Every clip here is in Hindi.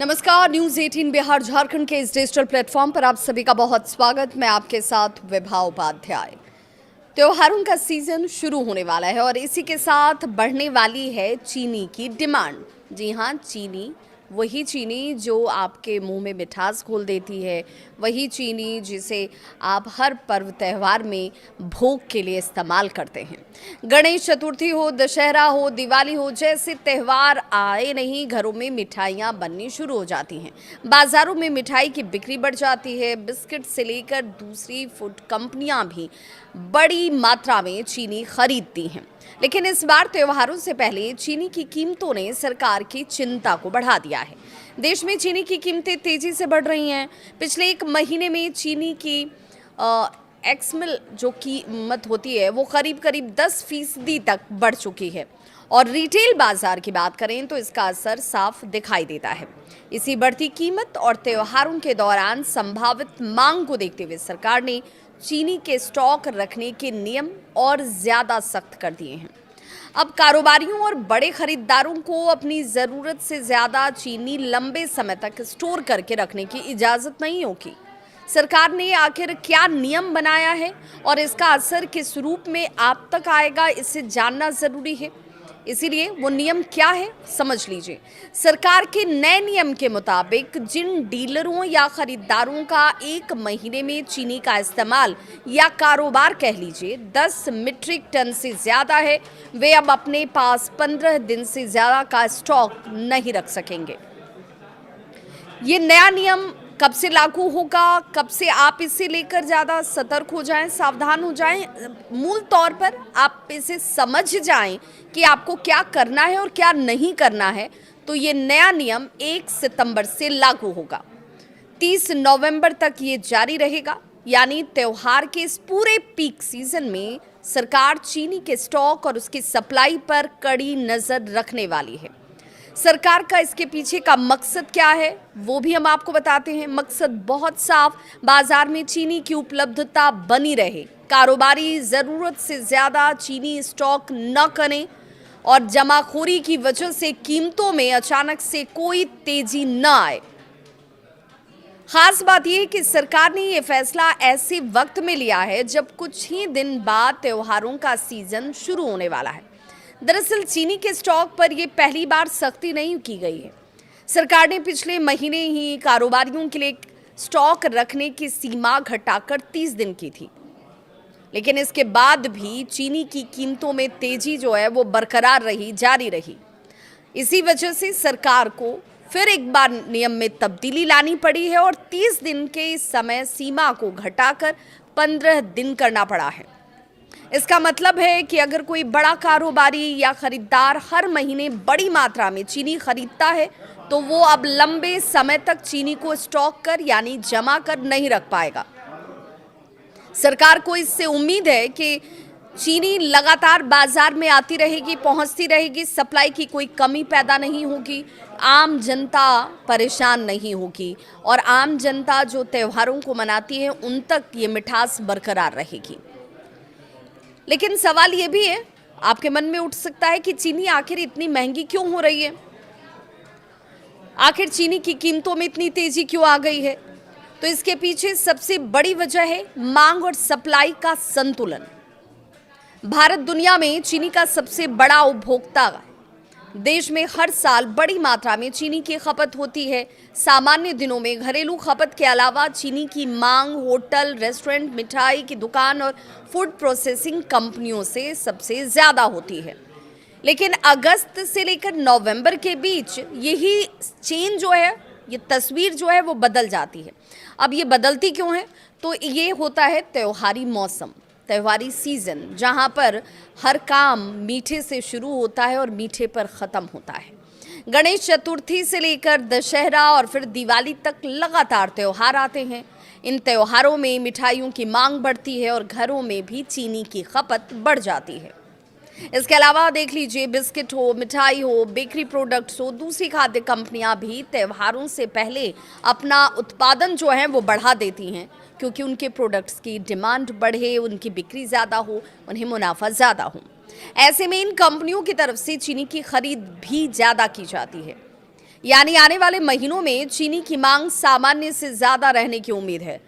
नमस्कार, न्यूज 18 बिहार झारखंड के इस डिजिटल प्लेटफॉर्म पर आप सभी का बहुत स्वागत। मैं आपके साथ विभा उपाध्याय। त्योहारों का सीजन शुरू होने वाला है और इसी के साथ बढ़ने वाली है चीनी की डिमांड। जी हाँ, चीनी, वही चीनी जो आपके मुंह में मिठास घोल देती है, वही चीनी जिसे आप हर पर्व त्यौहार में भोग के लिए इस्तेमाल करते हैं। गणेश चतुर्थी हो, दशहरा हो, दिवाली हो, जैसे त्यौहार आए नहीं घरों में मिठाइयाँ बननी शुरू हो जाती हैं। बाज़ारों में मिठाई की बिक्री बढ़ जाती है। बिस्किट से लेकर दूसरी फूड कंपनियां भी बड़ी मात्रा में चीनी खरीदती हैं। लेकिन इस बार त्योहारों से पहले चीनी की कीमतों ने सरकार की चिंता को बढ़ा दिया है। देश में चीनी की कीमतें तेजी से बढ़ रही हैं। पिछले एक महीने में चीनी की एक्समिल जो कीमत होती है वो करीब करीब 10% तक बढ़ चुकी है और रिटेल बाजार की बात करें तो इसका असर साफ दिखाई देता है। इसी बढ़ती कीमत और त्योहारों के दौरान संभावित मांग को देखते हुए सरकार ने चीनी के स्टॉक रखने के नियम और ज्यादा सख्त कर दिए हैं। अब कारोबारियों और बड़े खरीदारों को अपनी ज़रूरत से ज़्यादा चीनी लंबे समय तक स्टोर करके रखने की इजाज़त नहीं होगी। सरकार ने आखिर क्या नियम बनाया है और इसका असर किस रूप में आप तक आएगा, इसे जानना ज़रूरी है। इसीलिए वो नियम क्या है समझ लीजिए। सरकार के नए नियम के मुताबिक जिन डीलरों या खरीदारों का एक महीने में चीनी का इस्तेमाल या कारोबार कह लीजिए 10 मीट्रिक टन से ज़्यादा है, वे अब अपने पास 15 दिन से ज़्यादा का स्टॉक नहीं रख सकेंगे। ये नया नियम कब से लागू होगा, कब से आप इसे लेकर ज़्यादा सतर्क हो जाएं, सावधान हो जाएं, मूल तौर पर आप इसे समझ जाएं कि आपको क्या करना है और क्या नहीं करना है, तो ये नया नियम 1 सितंबर से लागू होगा। 30 नवंबर तक ये जारी रहेगा, यानी त्योहार के इस पूरे पीक सीजन में सरकार चीनी के स्टॉक और उसकी सप्लाई पर कड़ी नज़र रखने वाली है। सरकार का इसके पीछे का मकसद क्या है वो भी हम आपको बताते हैं। मकसद बहुत साफ, बाजार में चीनी की उपलब्धता बनी रहे, कारोबारी ज़रूरत से ज़्यादा चीनी स्टॉक न करें और जमाखोरी की वजह से कीमतों में अचानक से कोई तेजी न आए। खास बात यह है कि सरकार ने ये फैसला ऐसे वक्त में लिया है जब कुछ ही दिन बाद त्योहारों का सीजन शुरू होने वाला है। दरअसल चीनी के स्टॉक पर यह पहली बार सख्ती नहीं की गई है। सरकार ने पिछले महीने ही कारोबारियों के लिए स्टॉक रखने की सीमा घटाकर 30 दिन की थी, लेकिन इसके बाद भी चीनी की कीमतों में तेजी जो है वो बरकरार रही, जारी रही। इसी वजह से सरकार को फिर एक बार नियम में तब्दीली लानी पड़ी है और 30 दिन के इस समय सीमा को घटाकर 15 दिन करना पड़ा है। इसका मतलब है कि अगर कोई बड़ा कारोबारी या खरीदार हर महीने बड़ी मात्रा में चीनी खरीदता है तो वो अब लंबे समय तक चीनी को स्टॉक कर यानी जमा कर नहीं रख पाएगा। सरकार को इससे उम्मीद है कि चीनी लगातार बाजार में आती रहेगी, पहुंचती रहेगी, सप्लाई की कोई कमी पैदा नहीं होगी, आम जनता परेशान नहीं होगी और आम जनता जो त्योहारों को मनाती है उन तक ये मिठास बरकरार रहेगी। लेकिन सवाल ये भी है, आपके मन में उठ सकता है कि चीनी आखिर इतनी महंगी क्यों हो रही है, आखिर चीनी की कीमतों में इतनी तेजी क्यों आ गई है। तो इसके पीछे सबसे बड़ी वजह है मांग और सप्लाई का संतुलन। भारत दुनिया में चीनी का सबसे बड़ा उपभोक्ता। देश में हर साल बड़ी मात्रा में चीनी की खपत होती है। सामान्य दिनों में घरेलू खपत के अलावा चीनी की मांग होटल, रेस्टोरेंट, मिठाई की दुकान और फूड प्रोसेसिंग कंपनियों से सबसे ज़्यादा होती है। लेकिन अगस्त से लेकर नवंबर के बीच यही चेन जो है, ये तस्वीर जो है वो बदल जाती है। अब ये बदलती क्यों है? तो ये होता है त्योहारी मौसम, त्योहारी सीजन, जहाँ पर हर काम मीठे से शुरू होता है और मीठे पर ख़त्म होता है। गणेश चतुर्थी से लेकर दशहरा और फिर दिवाली तक लगातार त्यौहार आते हैं। इन त्योहारों में मिठाइयों की मांग बढ़ती है और घरों में भी चीनी की खपत बढ़ जाती है। इसके अलावा देख लीजिए, बिस्किट हो, मिठाई हो, बेकरी प्रोडक्ट्स हो, दूसरी खाद्य कंपनियां भी त्योहारों से पहले अपना उत्पादन जो है वो बढ़ा देती हैं, क्योंकि उनके प्रोडक्ट्स की डिमांड बढ़े, उनकी बिक्री ज़्यादा हो, उन्हें मुनाफा ज़्यादा हो। ऐसे में इन कंपनियों की तरफ से चीनी की खरीद भी ज़्यादा की जाती है। यानी आने वाले महीनों में चीनी की मांग सामान्य से ज्यादा रहने की उम्मीद है।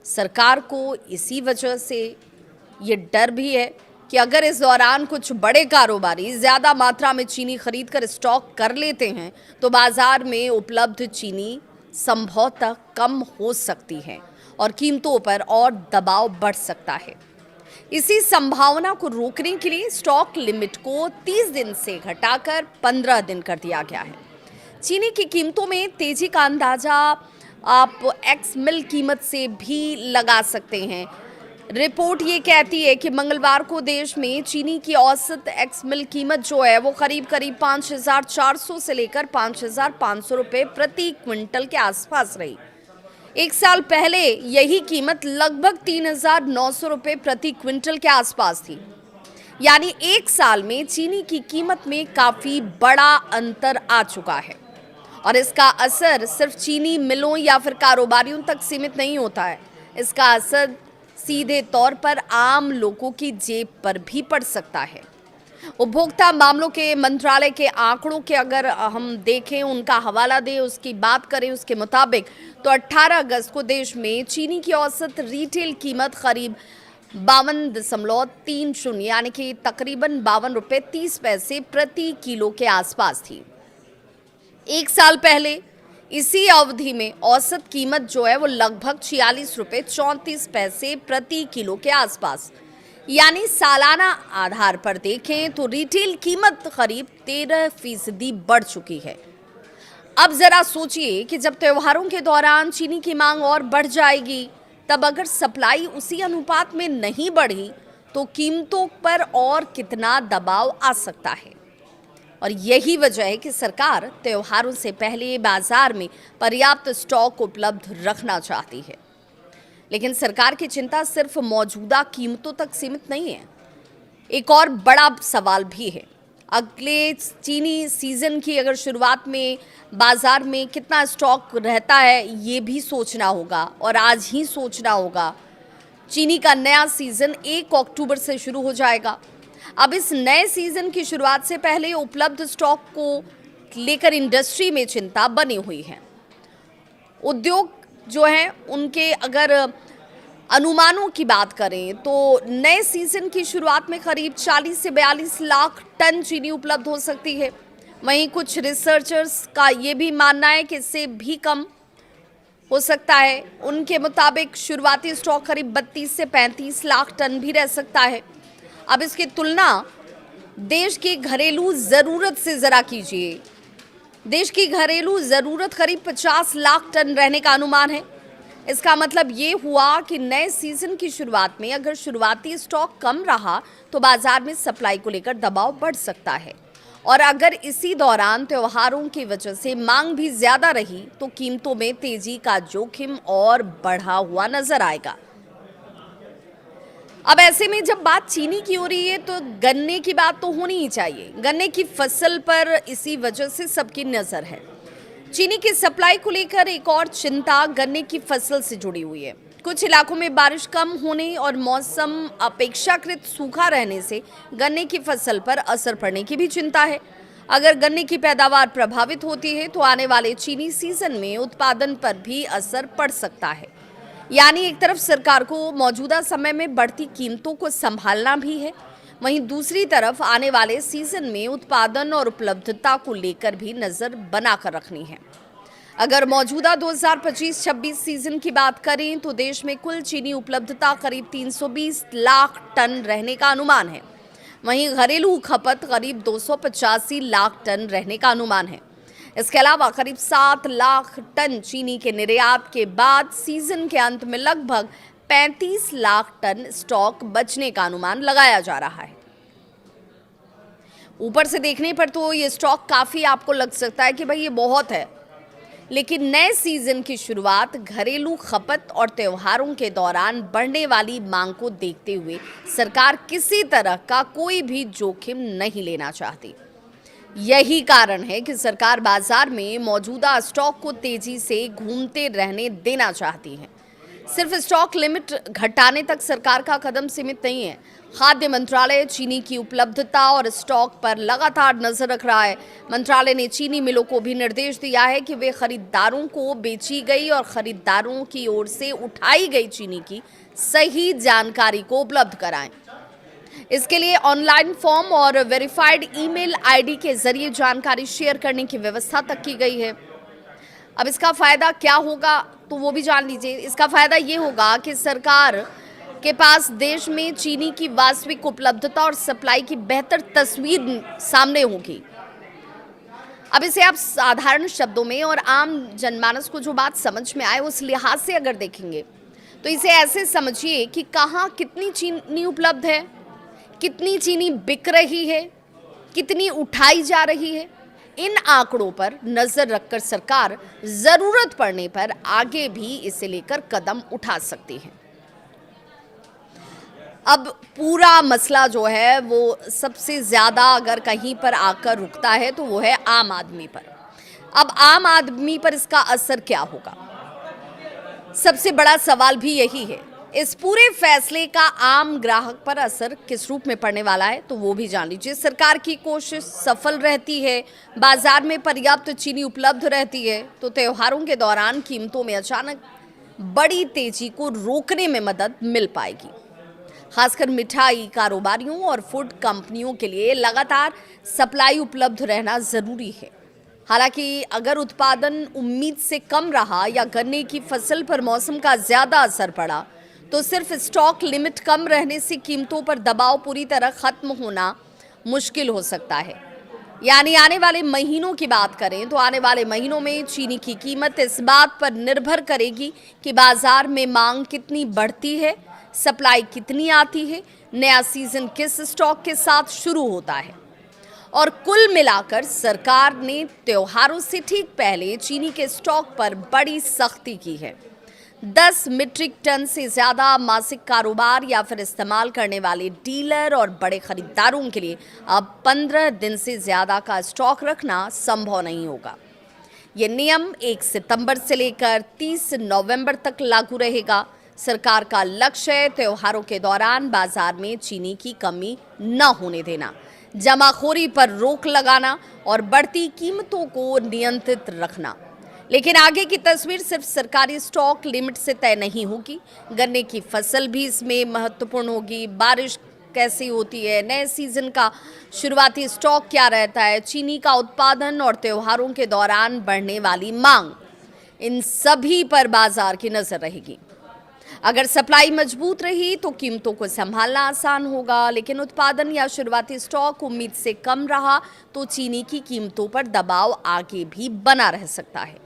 सरकार को इसी वजह से ये डर भी है कि अगर इस दौरान कुछ बड़े कारोबारी ज्यादा मात्रा में चीनी खरीद कर स्टॉक कर लेते हैं तो बाजार में उपलब्ध चीनी संभवतः कम हो सकती है और कीमतों पर और दबाव बढ़ सकता है। इसी संभावना को रोकने के लिए स्टॉक लिमिट को 30 दिन से घटाकर 15 दिन कर दिया गया है। चीनी की कीमतों में तेजी का अंदाजा आप एक्स मिल कीमत से भी लगा सकते हैं। रिपोर्ट ये कहती है कि मंगलवार को देश में चीनी की औसत एक्स मिल कीमत जो है वो करीब 5,400 से लेकर 5,500 रुपये प्रति क्विंटल के आसपास रही। एक साल पहले यही कीमत लगभग 3,900 रुपये प्रति क्विंटल के आसपास थी। यानी एक साल में चीनी की कीमत में काफी बड़ा अंतर आ चुका है और इसका असर सिर्फ चीनी मिलों या फिर कारोबारियों तक सीमित नहीं होता है। इसका असर सीधे तौर पर आम लोगों की जेब पर भी पड़ सकता है। उपभोक्ता मामलों के मंत्रालय के आंकड़ों के अगर हम देखें, उनका हवाला दें, उसकी बात करें, उसके मुताबिक तो 18 अगस्त को देश में चीनी की औसत रिटेल कीमत करीब 52.30 यानी कि तकरीबन 52 रुपये 30 पैसे प्रति किलो के आसपास थी। एक साल पहले इसी अवधि में औसत कीमत जो है वो लगभग 46 रुपये 34 पैसे प्रति किलो के आसपास, यानी सालाना आधार पर देखें तो रिटेल कीमत करीब 13% बढ़ चुकी है। अब जरा सोचिए कि जब त्योहारों के दौरान चीनी की मांग और बढ़ जाएगी, तब अगर सप्लाई उसी अनुपात में नहीं बढ़ी तो कीमतों पर और कितना दबाव आ सकता है। और यही वजह है कि सरकार त्योहारों से पहले बाजार में पर्याप्त स्टॉक उपलब्ध रखना चाहती है। लेकिन सरकार की चिंता सिर्फ मौजूदा कीमतों तक सीमित नहीं है। एक और बड़ा सवाल भी है, अगले चीनी सीजन की अगर शुरुआत में बाजार में कितना स्टॉक रहता है ये भी सोचना होगा और आज ही सोचना होगा। चीनी का नया सीजन 1 अक्टूबर से शुरू हो जाएगा। अब इस नए सीजन की शुरुआत से पहले उपलब्ध स्टॉक को लेकर इंडस्ट्री में चिंता बनी हुई है। उद्योग जो है उनके अगर अनुमानों की बात करें तो नए सीजन की शुरुआत में करीब 40 से 42 लाख टन चीनी उपलब्ध हो सकती है। वहीं कुछ रिसर्चर्स का ये भी मानना है कि इससे भी कम हो सकता है। उनके मुताबिक शुरुआती स्टॉक करीब 32 से 35 लाख टन भी रह सकता है। अब इसकी तुलना देश की घरेलू ज़रूरत से ज़रा कीजिए। देश की घरेलू ज़रूरत करीब 50 लाख टन रहने का अनुमान है। इसका मतलब ये हुआ कि नए सीजन की शुरुआत में अगर शुरुआती स्टॉक कम रहा तो बाजार में सप्लाई को लेकर दबाव बढ़ सकता है और अगर इसी दौरान त्योहारों की वजह से मांग भी ज़्यादा रही तो कीमतों में तेजी का जोखिम और बढ़ा हुआ नजर आएगा। अब ऐसे में जब बात चीनी की हो रही है तो गन्ने की बात तो होनी ही चाहिए। गन्ने की फसल पर इसी वजह से सबकी नज़र है। चीनी की सप्लाई को लेकर एक और चिंता गन्ने की फसल से जुड़ी हुई है। कुछ इलाकों में बारिश कम होने और मौसम अपेक्षाकृत सूखा रहने से गन्ने की फसल पर असर पड़ने की भी चिंता है। अगर गन्ने की पैदावार प्रभावित होती है तो आने वाले चीनी सीजन में उत्पादन पर भी असर पड़ सकता है। यानी एक तरफ सरकार को मौजूदा समय में बढ़ती कीमतों को संभालना भी है, वहीं दूसरी तरफ आने वाले सीजन में उत्पादन और उपलब्धता को लेकर भी नज़र बनाकर रखनी है। अगर मौजूदा 2025-26 सीजन की बात करें तो देश में कुल चीनी उपलब्धता करीब 320 लाख टन रहने का अनुमान है। वहीं घरेलू खपत करीब 285 लाख टन रहने का अनुमान है। इसके अलावा करीब 7 लाख टन चीनी के निर्यात के बाद सीजन के अंत में लगभग 35 लाख टन स्टॉक बचने का अनुमान लगाया जा रहा है। ऊपर से देखने पर तो ये स्टॉक काफ़ी आपको लग सकता है कि भाई ये बहुत है, लेकिन नए सीजन की शुरुआत, घरेलू खपत और त्योहारों के दौरान बढ़ने वाली मांग को देखते हुए सरकार किसी तरह का कोई भी जोखिम नहीं लेना चाहती। यही कारण है कि सरकार बाजार में मौजूदा स्टॉक को तेजी से घूमते रहने देना चाहती है। सिर्फ स्टॉक लिमिट घटाने तक सरकार का कदम सीमित नहीं है। खाद्य मंत्रालय चीनी की उपलब्धता और स्टॉक पर लगातार नजर रख रहा है। मंत्रालय ने चीनी मिलों को भी निर्देश दिया है कि वे खरीदारों को बेची गई और खरीदारों की ओर से उठाई गई चीनी की सही जानकारी को उपलब्ध कराएं। इसके लिए ऑनलाइन फॉर्म और वेरीफाइड ईमेल आईडी के जरिए जानकारी शेयर करने की व्यवस्था तक की गई है। अब इसका फायदा क्या होगा तो वो भी जान लीजिए। इसका फायदा ये होगा कि सरकार के पास देश में चीनी की वास्तविक उपलब्धता और सप्लाई की बेहतर तस्वीर सामने होगी। अब इसे आप साधारण शब्दों में और आम जनमानस को जो बात समझ में आए उस लिहाज से अगर देखेंगे तो इसे ऐसे समझिए कि कहाँ कितनी चीनी उपलब्ध है, कितनी चीनी बिक रही है, कितनी उठाई जा रही है। इन आंकड़ों पर नजर रखकर सरकार जरूरत पड़ने पर आगे भी इसे लेकर कदम उठा सकती है। अब पूरा मसला जो है वो सबसे ज्यादा अगर कहीं पर आकर रुकता है तो वो है आम आदमी पर। अब आम आदमी पर इसका असर क्या होगा, सबसे बड़ा सवाल भी यही है। इस पूरे फैसले का आम ग्राहक पर असर किस रूप में पड़ने वाला है तो वो भी जान लीजिए। सरकार की कोशिश सफल रहती है, बाजार में पर्याप्त चीनी उपलब्ध रहती है तो त्योहारों के दौरान कीमतों में अचानक बड़ी तेजी को रोकने में मदद मिल पाएगी। खासकर मिठाई कारोबारियों और फूड कंपनियों के लिए लगातार सप्लाई उपलब्ध रहना जरूरी है। हालांकि अगर उत्पादन उम्मीद से कम रहा या गन्ने की फसल पर मौसम का ज्यादा असर पड़ा तो सिर्फ स्टॉक लिमिट कम रहने से कीमतों पर दबाव पूरी तरह खत्म होना मुश्किल हो सकता है। यानी आने वाले महीनों की बात करें तो आने वाले महीनों में चीनी की कीमत इस बात पर निर्भर करेगी कि बाजार में मांग कितनी बढ़ती है, सप्लाई कितनी आती है, नया सीजन किस स्टॉक के साथ शुरू होता है। और कुल मिलाकर सरकार ने त्योहारों से ठीक पहले चीनी के स्टॉक पर बड़ी सख्ती की है। 10 मीट्रिक टन से ज्यादा मासिक कारोबार या फिर इस्तेमाल करने वाले डीलर और बड़े खरीदारों के लिए अब 15 दिन से ज्यादा का स्टॉक रखना संभव नहीं होगा। ये नियम 1 सितंबर से लेकर 30 नवंबर तक लागू रहेगा। सरकार का लक्ष्य है त्योहारों के दौरान बाजार में चीनी की कमी न होने देना, जमाखोरी पर रोक लगाना और बढ़ती कीमतों को नियंत्रित रखना। लेकिन आगे की तस्वीर सिर्फ सरकारी स्टॉक लिमिट से तय नहीं होगी, गन्ने की फसल भी इसमें महत्वपूर्ण होगी। बारिश कैसी होती है, नए सीजन का शुरुआती स्टॉक क्या रहता है, चीनी का उत्पादन और त्योहारों के दौरान बढ़ने वाली मांग, इन सभी पर बाजार की नजर रहेगी। अगर सप्लाई मजबूत रही तो कीमतों को संभालना आसान होगा, लेकिन उत्पादन या शुरुआती स्टॉक उम्मीद से कम रहा तो चीनी की कीमतों पर दबाव आगे भी बना रह सकता है।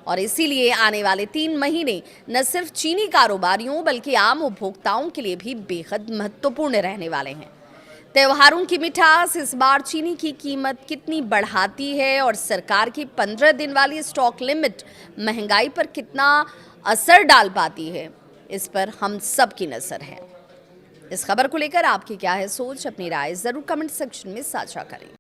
और इसीलिए आने वाले 3 महीने न सिर्फ चीनी कारोबारियों बल्कि आम उपभोक्ताओं के लिए भी बेहद महत्वपूर्ण रहने वाले हैं। त्योहारों की मिठास इस बार चीनी की कीमत कितनी बढ़ाती है और सरकार की 15 दिन वाली स्टॉक लिमिट महंगाई पर कितना असर डाल पाती है, इस पर हम सब की नजर है। इस खबर को लेकर आपकी क्या है सोच, अपनी राय जरूर कमेंट सेक्शन में साझा करें।